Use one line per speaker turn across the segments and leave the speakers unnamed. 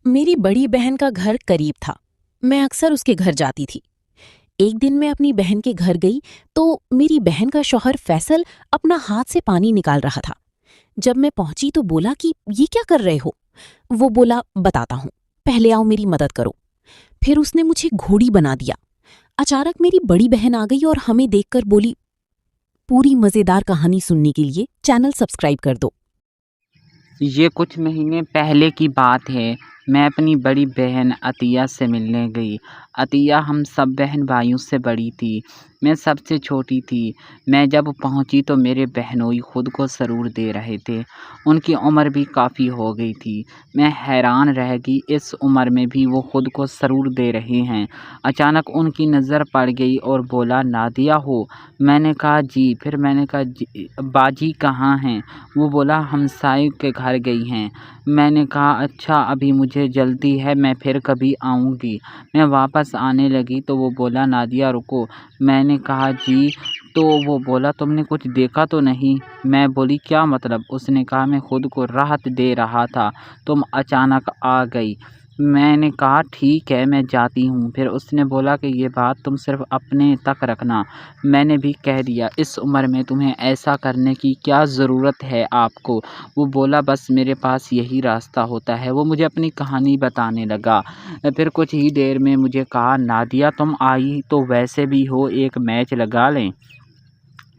मेरी बड़ी बहन का घर करीब था। मैं अक्सर उसके घर जाती थी। एक दिन मैं अपनी बहन के घर गई तो मेरी बहन का शौहर फैसल अपना हाथ से पानी निकाल रहा था। जब मैं पहुंची तो बोला कि ये क्या कर रहे हो? वो बोला, बताता हूँ, पहले आओ मेरी मदद करो। फिर उसने मुझे घोड़ी बना दिया। अचानक मेरी बड़ी बहन आ गई और हमें देखकर बोली, पूरी मजेदार कहानी सुनने के लिए चैनल सब्सक्राइब कर दो।
ये कुछ महीने पहले की बात है। मैं अपनी बड़ी बहन अतिया से मिलने गई। अतिया हम सब बहन भाइयों से बड़ी थी। मैं सबसे छोटी थी। मैं जब पहुंची तो मेरे बहनोई खुद को सरूर दे रहे थे। उनकी उम्र भी काफ़ी हो गई थी। मैं हैरान रह गई, इस उम्र में भी वो खुद को सरूर दे रहे हैं। अचानक उनकी नज़र पड़ गई और बोला, नादिया हो? मैंने कहा जी। फिर मैंने कहा, जी बाजी कहाँ हैं? वो बोला, हमसाये के घर गई हैं। मैंने कहा, अच्छा, अभी मुझे जल्दी है, मैं फिर कभी आऊँगी। मैं वापस आने लगी तो वो बोला, नादिया रुको। मैंने कहा जी। तो वो बोला, तुमने कुछ देखा तो नहीं? मैं बोली, क्या मतलब? उसने कहा, मैं खुद को राहत दे रहा था, तुम अचानक आ गई। मैंने कहा, ठीक है, मैं जाती हूँ। फिर उसने बोला कि ये बात तुम सिर्फ अपने तक रखना। मैंने भी कह दिया, इस उम्र में तुम्हें ऐसा करने की क्या ज़रूरत है आपको? वो बोला, बस मेरे पास यही रास्ता होता है। वो मुझे अपनी कहानी बताने लगा। फिर कुछ ही देर में मुझे कहा, नादिया तुम आई तो वैसे भी हो, एक मैच लगा लें।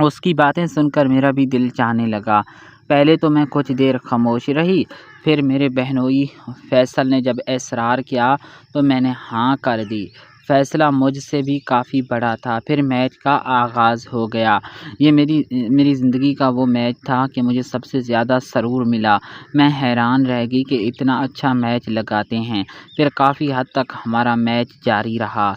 उसकी बातें सुनकर मेरा भी दिल चाहने लगा। पहले तो मैं कुछ देर खामोश रही, फिर मेरे बहनोई फैसल ने जब इसरार किया तो मैंने हाँ कर दी। फैसला मुझसे भी काफ़ी बड़ा था। फिर मैच का आगाज़ हो गया। ये मेरी मेरी ज़िंदगी का वो मैच था कि मुझे सबसे ज़्यादा सरूर मिला। मैं हैरान रह गई कि इतना अच्छा मैच लगाते हैं। फिर काफ़ी हद तक हमारा मैच जारी रहा।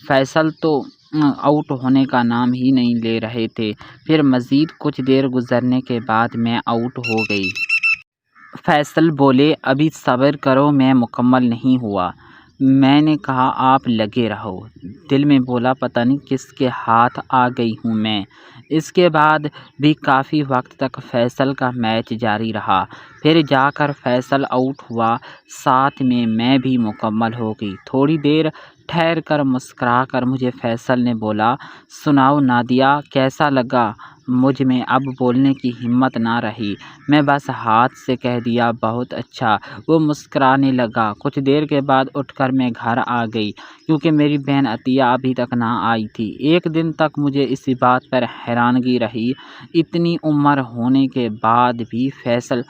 फैसल तो आउट होने का नाम ही नहीं ले रहे थे। फिर मज़ीद कुछ देर गुज़रने के बाद मैं आउट हो गई। फैसल बोले, अभी सब्र करो, मैं मुकम्मल नहीं हुआ। मैंने कहा, आप लगे रहो। दिल में बोला, पता नहीं किसके हाथ आ गई हूँ मैं। इसके बाद भी काफ़ी वक्त तक फैसल का मैच जारी रहा। फिर जाकर फैसल आउट हुआ, साथ में मैं भी मुकम्मल हो गई। थोड़ी देर ठहर कर मुस्कुरा कर मुझे फैसल ने बोला, सुनाओ नादिया, कैसा लगा? मुझ में अब बोलने की हिम्मत ना रही। मैं बस हाथ से कह दिया, बहुत अच्छा। वो मुस्कुराने लगा। कुछ देर के बाद उठकर मैं घर आ गई क्योंकि मेरी बहन अतिया अभी तक ना आई थी। एक दिन तक मुझे इसी बात पर हैरानगी रही, इतनी उम्र होने के बाद भी फैसल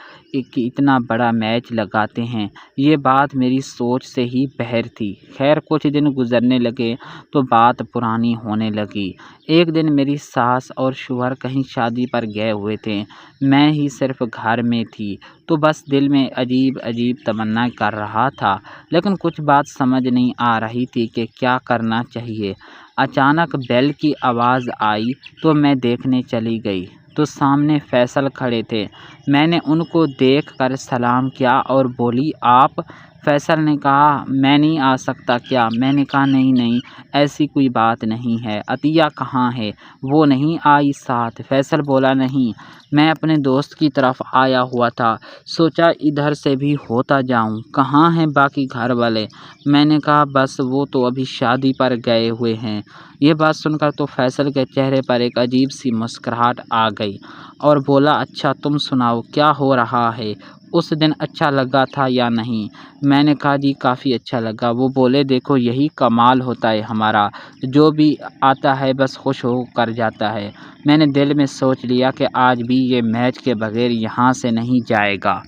इतना बड़ा मैच लगाते हैं। ये बात मेरी सोच से ही बाहर थी। खैर कुछ दिन गुजरने लगे तो बात पुरानी होने लगी। एक दिन मेरी सास और शौहर कहीं शादी पर गए हुए थे। मैं ही सिर्फ घर में थी, तो बस दिल में अजीब अजीब तमन्ना कर रहा था, लेकिन कुछ बात समझ नहीं आ रही थी कि क्या करना चाहिए। अचानक बेल की आवाज़ आई तो मैं देखने चली गई तो सामने फैसल खड़े थे। मैंने उनको देखकर सलाम किया और बोली, आप? फैसल ने कहा, मैं नहीं आ सकता क्या? मैंने कहा, नहीं नहीं, ऐसी कोई बात नहीं है। अतिया कहाँ है? वो नहीं आई साथ? फैसल बोला, नहीं, मैं अपने दोस्त की तरफ आया हुआ था, सोचा इधर से भी होता जाऊं। कहाँ हैं बाकी घर वाले? मैंने कहा, बस वो तो अभी शादी पर गए हुए हैं। ये बात सुनकर तो फैसल के चेहरे पर एक अजीब सी मुस्कुराहट आ गई और बोला, अच्छा तुम सुनाओ, क्या हो रहा है? उस दिन अच्छा लगा था या नहीं? मैंने कहा, जी काफ़ी अच्छा लगा। वो बोले, देखो यही कमाल होता है हमारा, जो भी आता है बस खुश हो कर जाता है। मैंने दिल में सोच लिया कि आज भी ये मैच के बगैर यहाँ से नहीं जाएगा।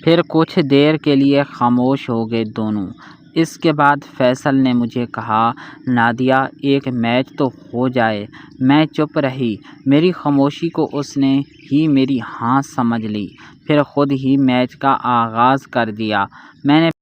फिर कुछ देर के लिए खामोश हो गए दोनों। इसके बाद फैसल ने मुझे कहा, नादिया एक मैच तो हो जाए। मैं चुप रही। मेरी खामोशी को उसने ही मेरी हाँ समझ ली। फिर खुद ही मैच का आगाज़ कर दिया। मैंने